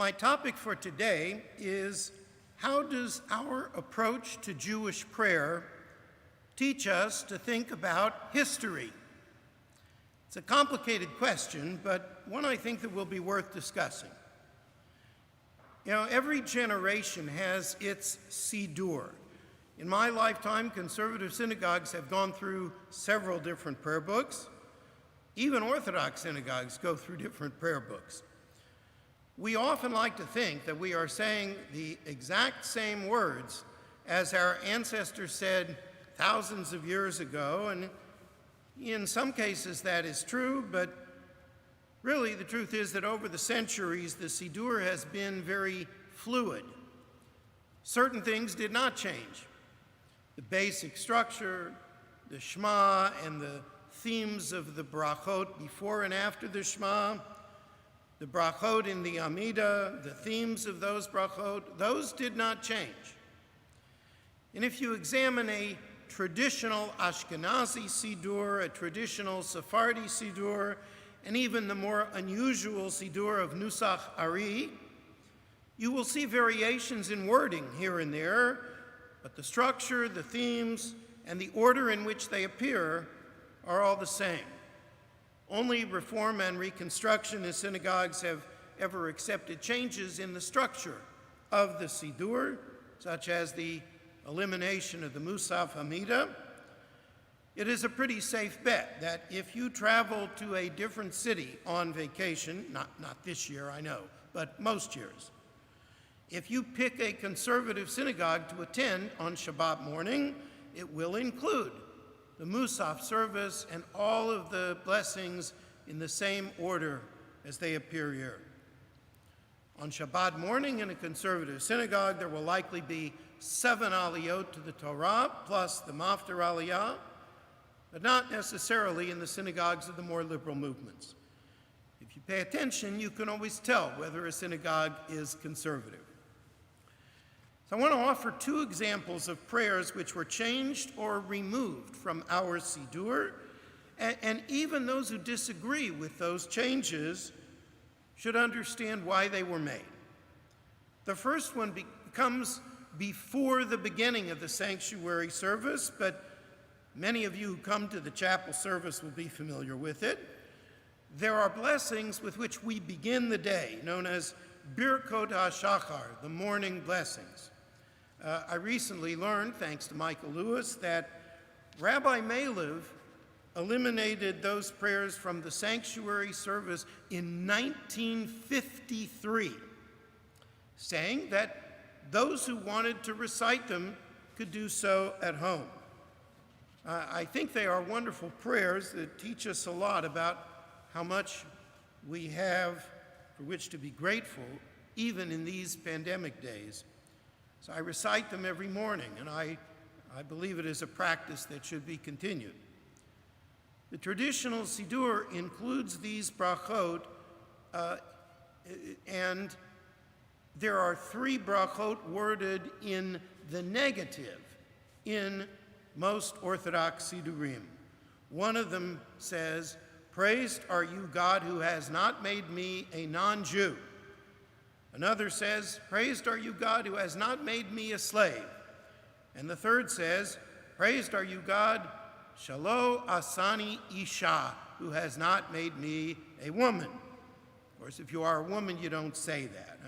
My topic for today is, how does our approach to Jewish prayer teach us to think about history? It's a complicated question, but one I think that will be worth discussing. You know, every generation has its Siddur. In my lifetime, conservative synagogues have gone through several different prayer books. Even Orthodox synagogues go through different prayer books. We often like to think that we are saying the exact same words as our ancestors said thousands of years ago, and in some cases that is true, but really the truth is that over the centuries the Siddur has been very fluid. Certain things did not change. The basic structure, the Shema, and the themes of the brachot before and after the Shema, the brachot in the Amidah, the themes of those brachot, those did not change. And if you examine a traditional Ashkenazi Siddur, a traditional Sephardi Siddur, and even the more unusual Siddur of Nusach Ari, you will see variations in wording here and there, but the structure, the themes, and the order in which they appear are all the same. Only Reform and Reconstructionist synagogues have ever accepted changes in the structure of the Siddur, such as the elimination of the Musaf Hamidah. It is a pretty safe bet that if you travel to a different city on vacation, not this year, I know, but most years, if you pick a conservative synagogue to attend on Shabbat morning, it will include the Musaf service and all of the blessings in the same order as they appear here. On Shabbat morning in a conservative synagogue, there will likely be 7 aliyot to the Torah, plus the Maftar aliyah, but not necessarily in the synagogues of the more liberal movements. If you pay attention, you can always tell whether a synagogue is conservative. So I want to offer 2 examples of prayers which were changed or removed from our Siddur, and even those who disagree with those changes should understand why they were made. The first one comes before the beginning of the sanctuary service, but many of you who come to the chapel service will be familiar with it. There are blessings with which we begin the day, known as Birkot HaShachar, the morning blessings. I recently learned, thanks to Michael Lewis, that Rabbi Malev eliminated those prayers from the sanctuary service in 1953, saying that those who wanted to recite them could do so at home. I think they are wonderful prayers that teach us a lot about how much we have for which to be grateful, even in these pandemic days. So I recite them every morning, and I believe it is a practice that should be continued. The traditional Siddur includes these brachot, and there are 3 brachot worded in the negative in most Orthodox Siddurim. One of them says, "Praised are you, God, who has not made me a non-Jew." Another says, "Praised are you, God, who has not made me a slave." And the third says, "Praised are you, God, Shalo Asani Isha, who has not made me a woman." Of course, if you are a woman, you don't say that.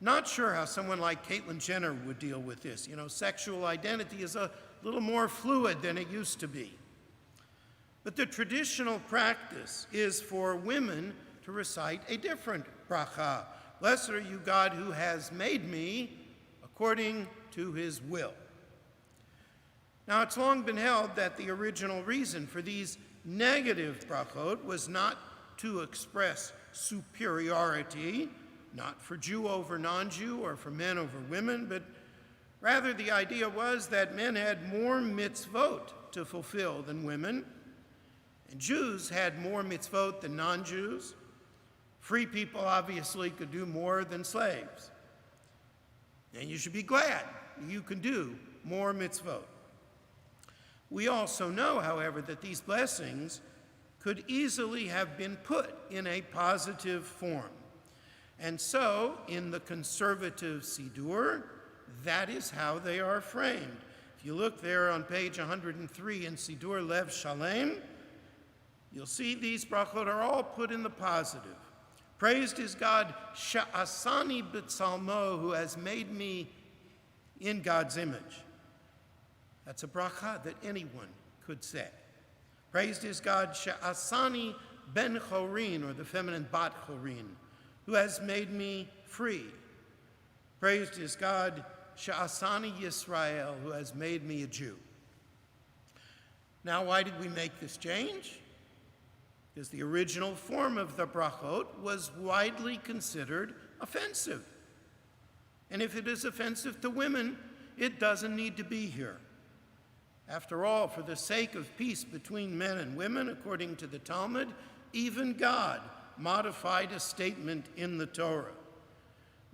Not sure how someone like Caitlyn Jenner would deal with this. You know, sexual identity is a little more fluid than it used to be. But the traditional practice is for women to recite a different bracha. "Blessed are you, God, who has made me according to his will." Now, it's long been held that the original reason for these negative brachot was not to express superiority, not for Jew over non-Jew or for men over women, but rather the idea was that men had more mitzvot to fulfill than women, and Jews had more mitzvot than non-Jews. Free people obviously could do more than slaves. And you should be glad you can do more mitzvot. We also know, however, that these blessings could easily have been put in a positive form. And so, in the conservative Siddur, that is how they are framed. If you look there on page 103 in Siddur Lev Shalem, you'll see these brachot are all put in the positive. Praised is God, Sha'asani b'tzalmo, who has made me in God's image. That's a bracha that anyone could say. Praised is God, Sha'asani ben chorin, or the feminine bat chorin, who has made me free. Praised is God, Sha'asani Yisrael, who has made me a Jew. Now, why did we make this change? Because the original form of the brachot was widely considered offensive. And if it is offensive to women, it doesn't need to be here. After all, for the sake of peace between men and women, according to the Talmud, even God modified a statement in the Torah.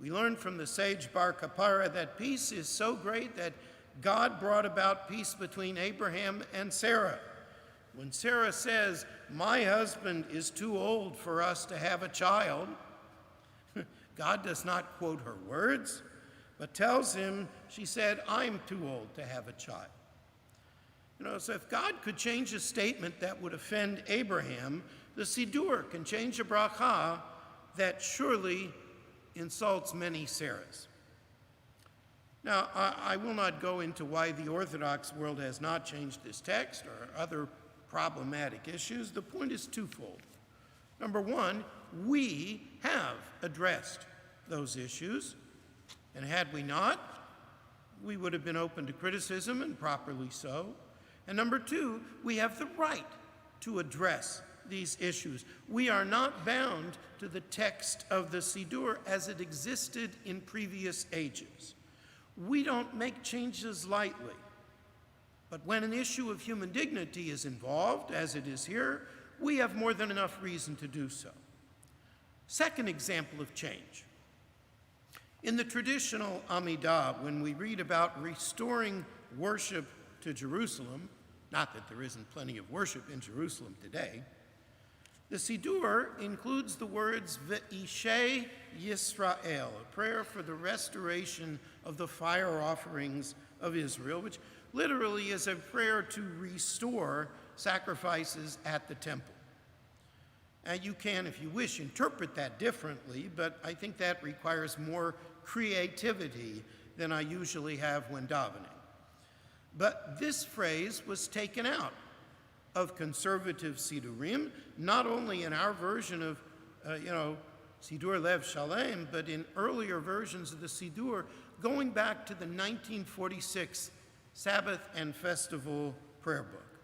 We learn from the sage Bar Kapara that peace is so great that God brought about peace between Abraham and Sarah. When Sarah says, "My husband is too old for us to have a child," God does not quote her words, but tells him, she said, "I'm too old to have a child." So if God could change a statement that would offend Abraham, the Siddur can change a bracha that surely insults many Sarahs. Now, I will not go into why the Orthodox world has not changed this text or other problematic issues. The point is twofold. Number one, we have addressed those issues, and had we not, we would have been open to criticism, and properly so. And number two, we have the right to address these issues. We are not bound to the text of the Siddur as it existed in previous ages. We don't make changes lightly. But when an issue of human dignity is involved, as it is here, we have more than enough reason to do so. Second example of change. In the traditional Amidah, when we read about restoring worship to Jerusalem, not that there isn't plenty of worship in Jerusalem today, the Siddur includes the words Ve'ishei Yisrael, a prayer for the restoration of the fire offerings of Israel, which literally is a prayer to restore sacrifices at the temple. And you can, if you wish, interpret that differently, but I think that requires more creativity than I usually have when davening. But this phrase was taken out of conservative Siddurim, not only in our version of, Siddur Lev Shalem, but in earlier versions of the Siddur, going back to the 1946 Sabbath and Festival Prayer Book.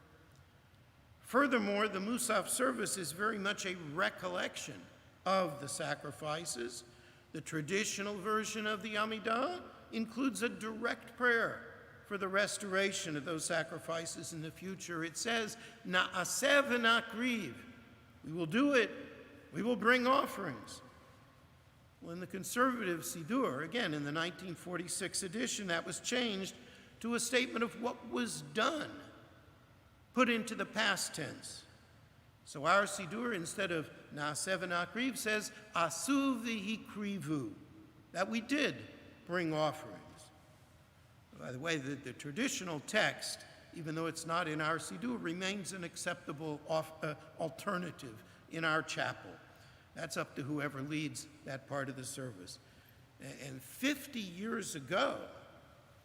Furthermore, the Musaf service is very much a recollection of the sacrifices. The traditional version of the Amidah includes a direct prayer for the restoration of those sacrifices in the future. It says, Na'aseh v'nakriv. We will do it. We will bring offerings. Well, in the conservative Siddur, again in the 1946 edition, that was changed to a statement of what was done, put into the past tense. So our Siddur, instead of Na'aseh v'nakriv, says, Asu v'hikrivu, that we did bring offerings. By the way, the traditional text, even though it's not in our Siddur, remains an acceptable alternative in our chapel. That's up to whoever leads that part of the service. And 50 years ago,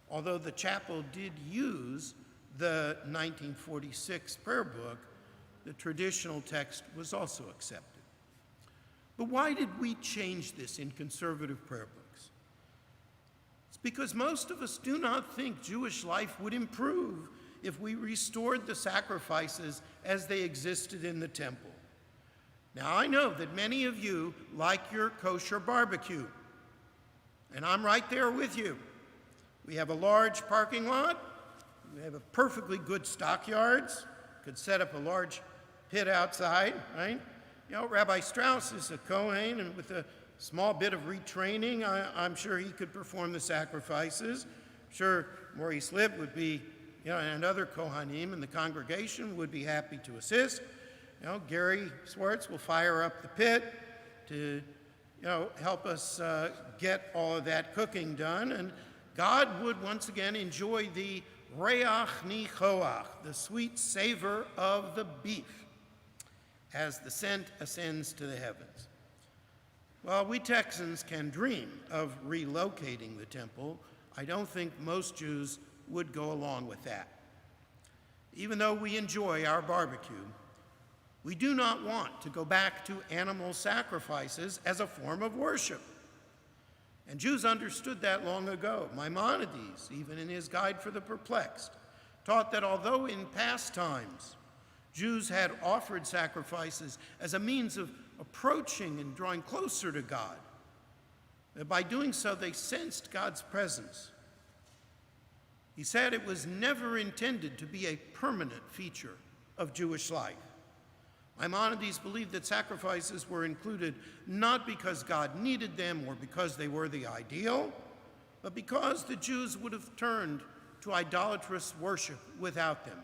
although the chapel did use the 1946 prayer book, the traditional text was also accepted. But why did we change this in conservative prayer books? It's because most of us do not think Jewish life would improve if we restored the sacrifices as they existed in the temple. Now, I know that many of you like your kosher barbecue, and I'm right there with you. We have a large parking lot. We have a perfectly good stockyards. Could set up a large pit outside, right? Rabbi Strauss is a Kohen, and with a small bit of retraining, I'm sure he could perform the sacrifices. I'm sure Maurice Lipp would be, and other Kohanim in the congregation would be happy to assist. Gary Swartz will fire up the pit to, help us get all of that cooking done. And God would once again enjoy the reach nichoach, the sweet savor of the beef, as the scent ascends to the heavens. While we Texans can dream of relocating the temple, I don't think most Jews would go along with that. Even though we enjoy our barbecue, we do not want to go back to animal sacrifices as a form of worship. And Jews understood that long ago. Maimonides, even in his Guide for the Perplexed, taught that although in past times Jews had offered sacrifices as a means of approaching and drawing closer to God, that by doing so they sensed God's presence. He said it was never intended to be a permanent feature of Jewish life. Maimonides believed that sacrifices were included not because God needed them or because they were the ideal, but because the Jews would have turned to idolatrous worship without them.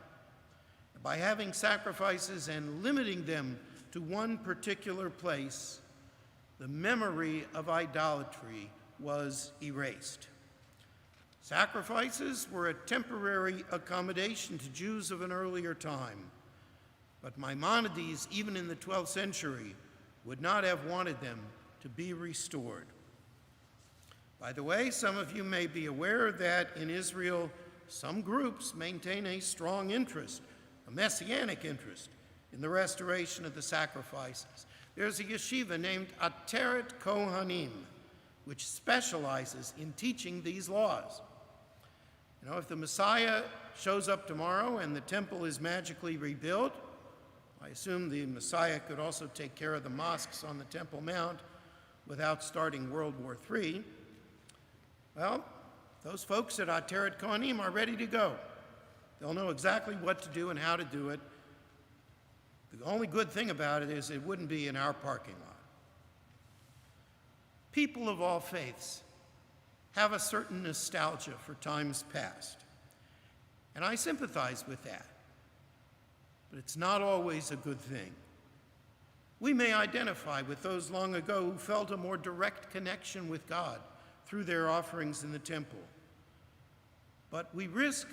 By having sacrifices and limiting them to one particular place, the memory of idolatry was erased. Sacrifices were a temporary accommodation to Jews of an earlier time, but Maimonides, even in the 12th century, would not have wanted them to be restored. By the way, some of you may be aware that in Israel, some groups maintain a strong interest, a messianic interest, in the restoration of the sacrifices. There's a yeshiva named Ateret Kohanim, which specializes in teaching these laws. If the Messiah shows up tomorrow and the temple is magically rebuilt, I assume the Messiah could also take care of the mosques on the Temple Mount without starting World War III. Well, those folks at Ateret Kohanim are ready to go. They'll know exactly what to do and how to do it. The only good thing about it is it wouldn't be in our parking lot. People of all faiths have a certain nostalgia for times past, and I sympathize with that. But it's not always a good thing. We may identify with those long ago who felt a more direct connection with God through their offerings in the temple. But we risk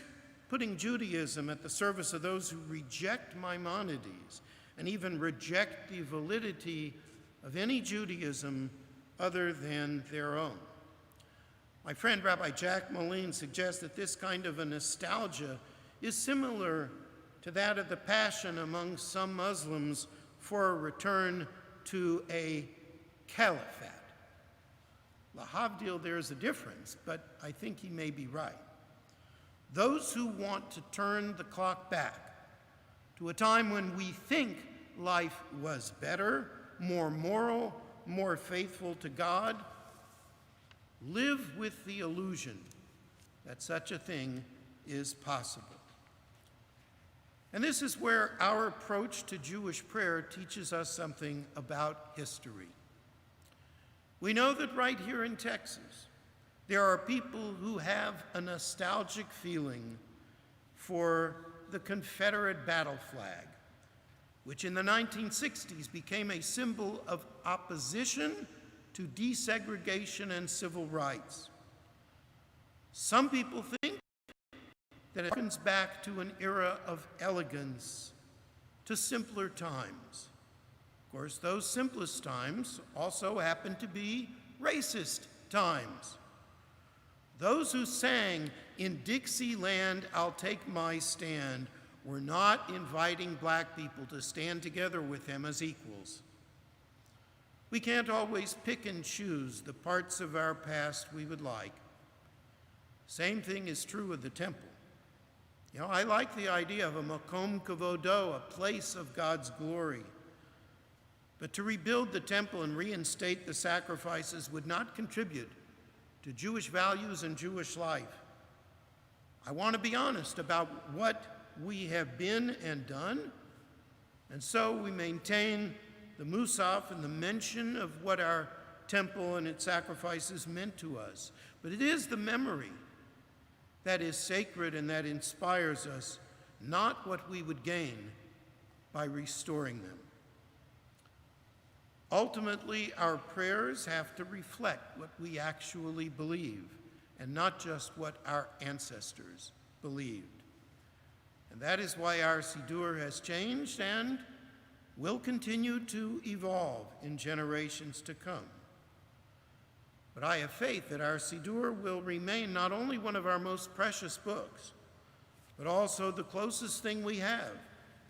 putting Judaism at the service of those who reject Maimonides and even reject the validity of any Judaism other than their own. My friend Rabbi Jack Moline suggests that this kind of a nostalgia is similar to that of the passion among some Muslims for a return to a caliphate. Lahavdil, there's a difference, but I think he may be right. Those who want to turn the clock back to a time when we think life was better, more moral, more faithful to God, live with the illusion that such a thing is possible. And this is where our approach to Jewish prayer teaches us something about history. We know that right here in Texas, there are people who have a nostalgic feeling for the Confederate battle flag, which in the 1960s became a symbol of opposition to desegregation and civil rights. Some people think that it harkens back to an era of elegance, to simpler times. Of course, those simplest times also happen to be racist times. Those who sang "In Dixieland, I'll take my stand" were not inviting black people to stand together with them as equals. We can't always pick and choose the parts of our past we would like. Same thing is true of the temple. I like the idea of a makom kavodo, a place of God's glory. But to rebuild the temple and reinstate the sacrifices would not contribute to Jewish values and Jewish life. I want to be honest about what we have been and done, and so we maintain the Musaf and the mention of what our temple and its sacrifices meant to us. But it is the memory that is sacred and that inspires us, not what we would gain by restoring them. Ultimately, our prayers have to reflect what we actually believe and not just what our ancestors believed. And that is why our Siddur has changed and will continue to evolve in generations to come. But I have faith that our Siddur will remain not only one of our most precious books, but also the closest thing we have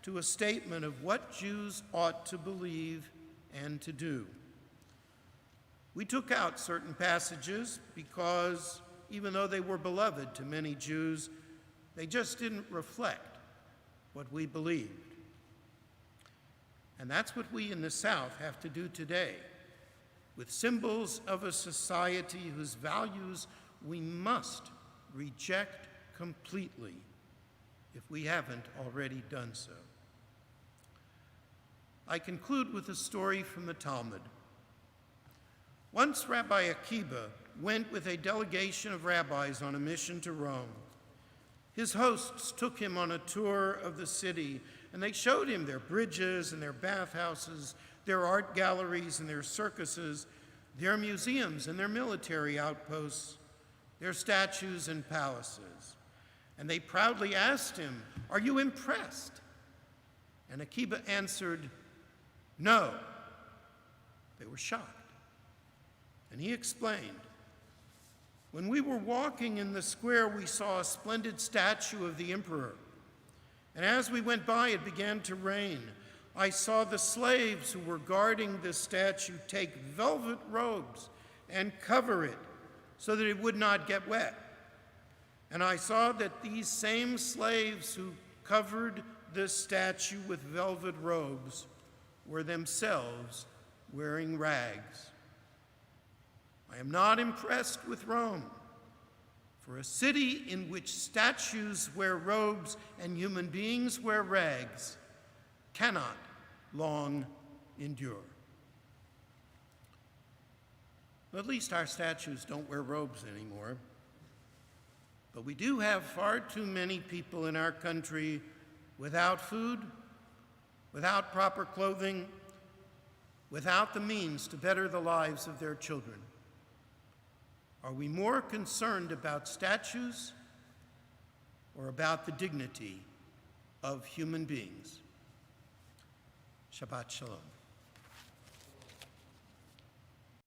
to a statement of what Jews ought to believe and to do. We took out certain passages because even though they were beloved to many Jews, they just didn't reflect what we believed. And that's what we in the South have to do today, with symbols of a society whose values we must reject completely if we haven't already done so. I conclude with a story from the Talmud. Once Rabbi Akiba went with a delegation of rabbis on a mission to Rome. His hosts took him on a tour of the city, and they showed him their bridges and their bathhouses, their art galleries and their circuses, their museums and their military outposts, their statues and palaces. And they proudly asked him, "Are you impressed?" And Akiba answered, "No." They were shocked. And he explained, "When we were walking in the square, we saw a splendid statue of the emperor. And as we went by, it began to rain. I saw the slaves who were guarding this statue take velvet robes and cover it so that it would not get wet. And I saw that these same slaves who covered this statue with velvet robes were themselves wearing rags. I am not impressed with Rome, for a city in which statues wear robes and human beings wear rags cannot long endure." Well, at least our statues don't wear robes anymore. But we do have far too many people in our country without food, without proper clothing, without the means to better the lives of their children. Are we more concerned about statues or about the dignity of human beings? Shabbat Shalom.